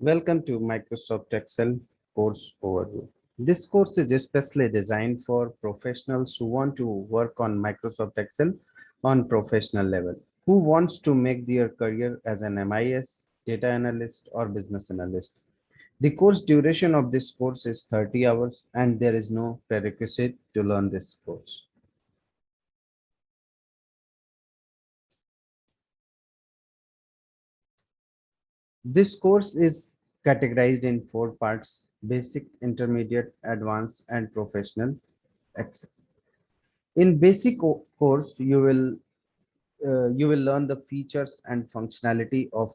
Welcome to Microsoft Excel course overview. This course is especially designed for professionals who want to work on Microsoft Excel on professional level, who wants to make their career as an MIS, data analyst, or business analyst. The course duration of this course is 30 hours and there is no prerequisite to learn this course. This course is categorized in four parts: basic, intermediate, advanced, and professional Excel. In basic course, you will learn the features and functionality of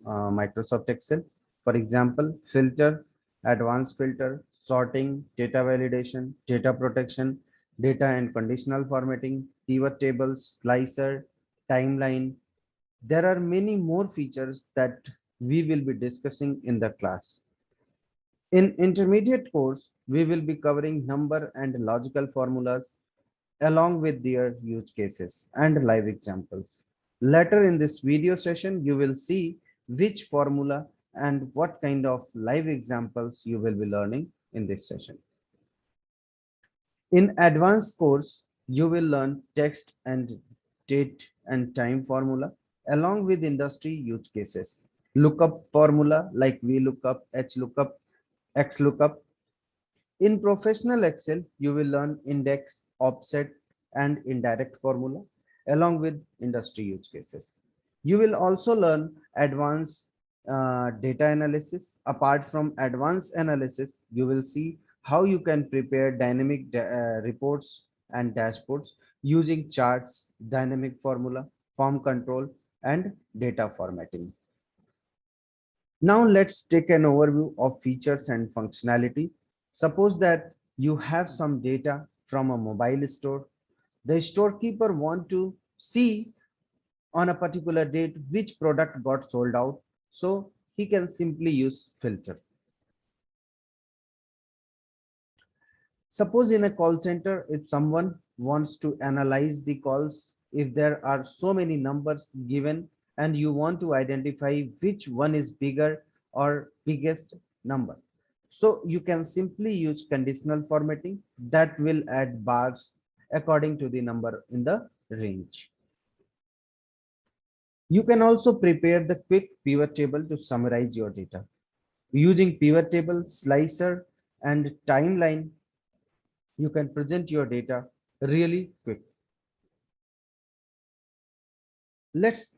Microsoft Excel. For example, filter, advanced filter, sorting, data validation, data protection, data and conditional formatting, pivot tables, slicer, timeline. There are many more features that we will be discussing in the class. In intermediate course, we will be covering number and logical formulas along with their use cases and live examples. Later in this video session, you will see which formula and what kind of live examples you will be learning in this session. In advanced course, you will learn text and date and time formula along with industry use cases. Lookup formula like VLOOKUP, HLOOKUP, XLOOKUP. In professional Excel, you will learn index, offset, and indirect formula along with industry use cases. You will also learn advanced data analysis. Apart from advanced analysis, you will see how you can prepare dynamic reports and dashboards using charts, dynamic formula, form control, and data formatting. Now let's take an overview of features and functionality. Suppose that you have some data from a mobile store. The storekeeper want to see on a particular date which product got sold out. So he can simply use filter. Suppose in a call center, if someone wants to analyze the calls, if there are so many numbers given and you want to identify which one is bigger or biggest number. So you can simply use conditional formatting that will add bars according to the number in the range. You can also prepare the quick pivot table to summarize your data. Using pivot table, slicer, and timeline, you can present your data really quick. Let's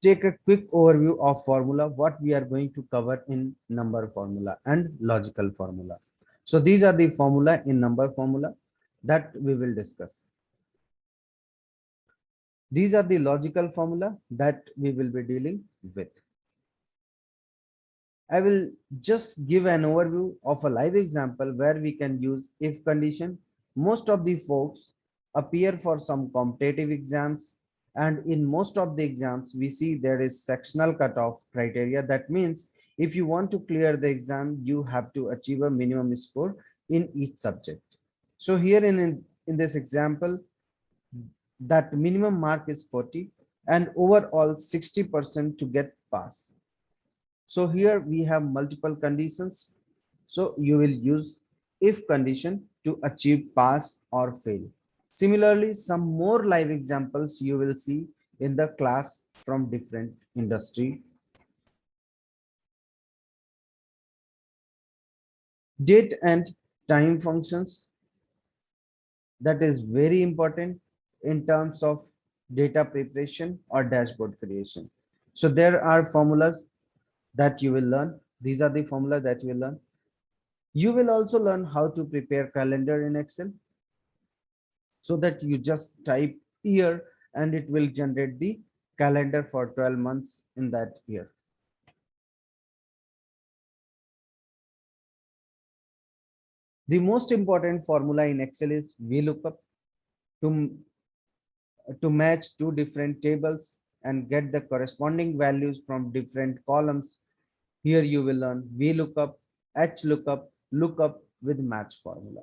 take a quick overview of formula, what we are going to cover in number formula and logical formula. So these are the formula in number formula that we will discuss. These are the logical formula that we will be dealing with. I will just give an overview of a live example where we can use if condition. Most of the folks appear for some competitive exams, and in most of the exams we see there is sectional cutoff criteria. That means if you want to clear the exam, you have to achieve a minimum score in each subject. So here in this example, that minimum mark is 40 and overall 60% to get pass. So here we have multiple conditions. So you will use if condition to achieve pass or fail. Similarly, some more live examples you will see in the class from different industry. Date and time functions, that is very important in terms of data preparation or dashboard creation. So there are formulas that you will learn. These are the formulas that you will learn. You will also learn how to prepare calendar in Excel, so that you just type year and it will generate the calendar for 12 months in that year. The most important formula in Excel is VLOOKUP to match two different tables and get the corresponding values from different columns. Here you will learn VLOOKUP, HLOOKUP, lookup with match formula.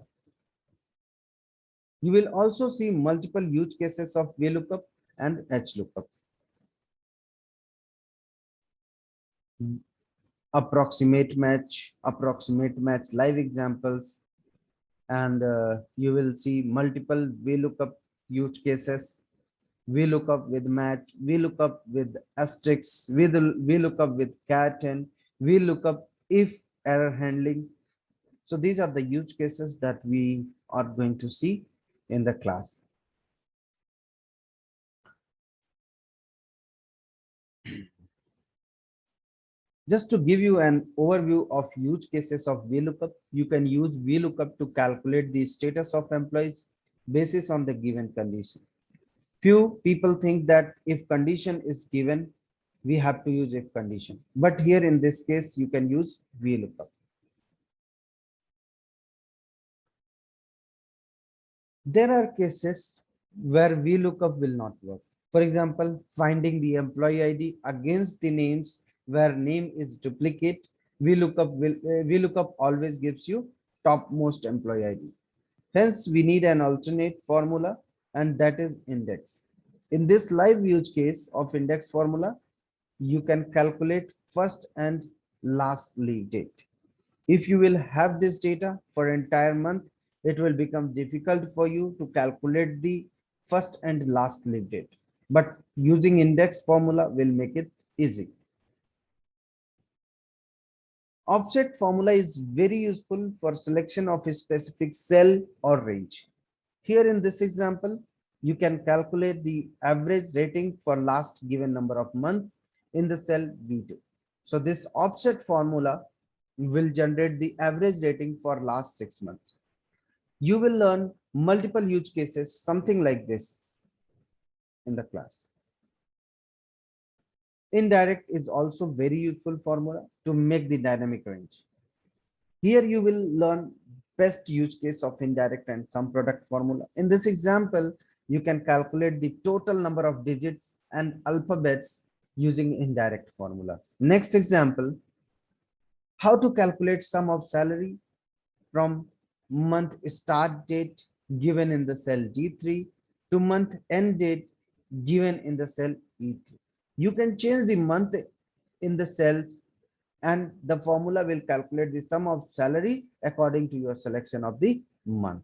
You will also see multiple use cases of VLOOKUP and HLOOKUP. approximate match live examples, and you will see multiple VLOOKUP use cases. VLOOKUP with match, VLOOKUP with asterisks, VLOOKUP with cat, and VLOOKUP if error handling. So these are the use cases that we are going to see in the class. Just to give you an overview of use cases of VLOOKUP, you can use VLOOKUP to calculate the status of employees basis on the given condition. Few people think that if condition is given, we have to use if condition. But here in this case, you can use VLOOKUP. There are cases where VLOOKUP will not work. For example, finding the employee ID against the names where name is duplicate, VLOOKUP always gives you topmost employee ID. Hence, we need an alternate formula, and that is index. In this live use case of index formula, you can calculate first and last leave date. If you will have this data for entire month, it will become difficult for you to calculate the first and last leave date. But using index formula will make it easy. Offset formula is very useful for selection of a specific cell or range. Here in this example, you can calculate the average rating for last given number of months in the cell B2. So this offset formula will generate the average rating for last 6 months. You will learn multiple use cases, something like this in the class. Indirect is also very useful formula to make the dynamic range. Here you will learn best use case of indirect and sum product formula. In this example, you can calculate the total number of digits and alphabets using indirect formula. Next example, how to calculate sum of salary from month start date given in the cell D3 to month end date given in the cell E3. You can change the month in the cells, and the formula will calculate the sum of salary according to your selection of the month.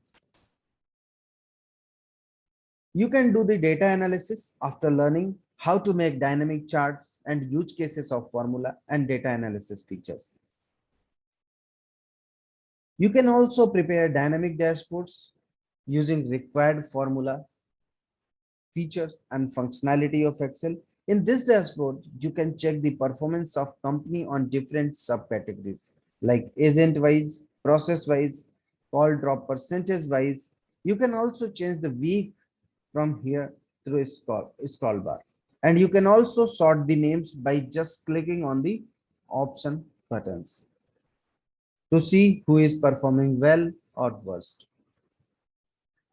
You can do the data analysis after learning how to make dynamic charts and use cases of formula and data analysis features. You can also prepare dynamic dashboards using required formula, features, and functionality of Excel. In this dashboard, you can check the performance of company on different subcategories like agent-wise, process-wise, call drop percentage-wise. You can also change the week from here through a scroll bar. And you can also sort the names by just clicking on the option buttons to see who is performing well or worst.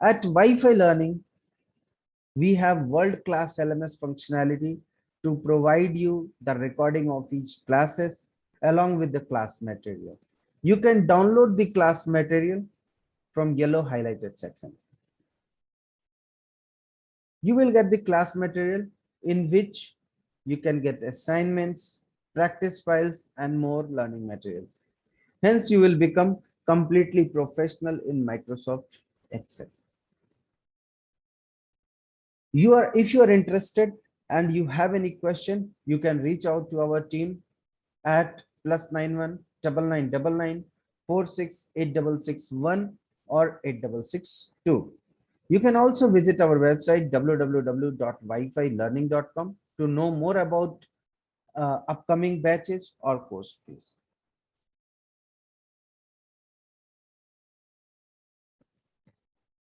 At Wi-Fi Learning, we have world-class LMS functionality to provide you the recording of each classes along with the class material. You can download the class material from yellow highlighted section. You will get the class material in which you can get assignments, practice files, and more learning material. Hence, you will become completely professional in Microsoft Excel. If you are interested and you have any question, you can reach out to our team at +91 9999 468661 or 8662. You can also visit our website www.wifilearning.com to know more about upcoming batches or course fees.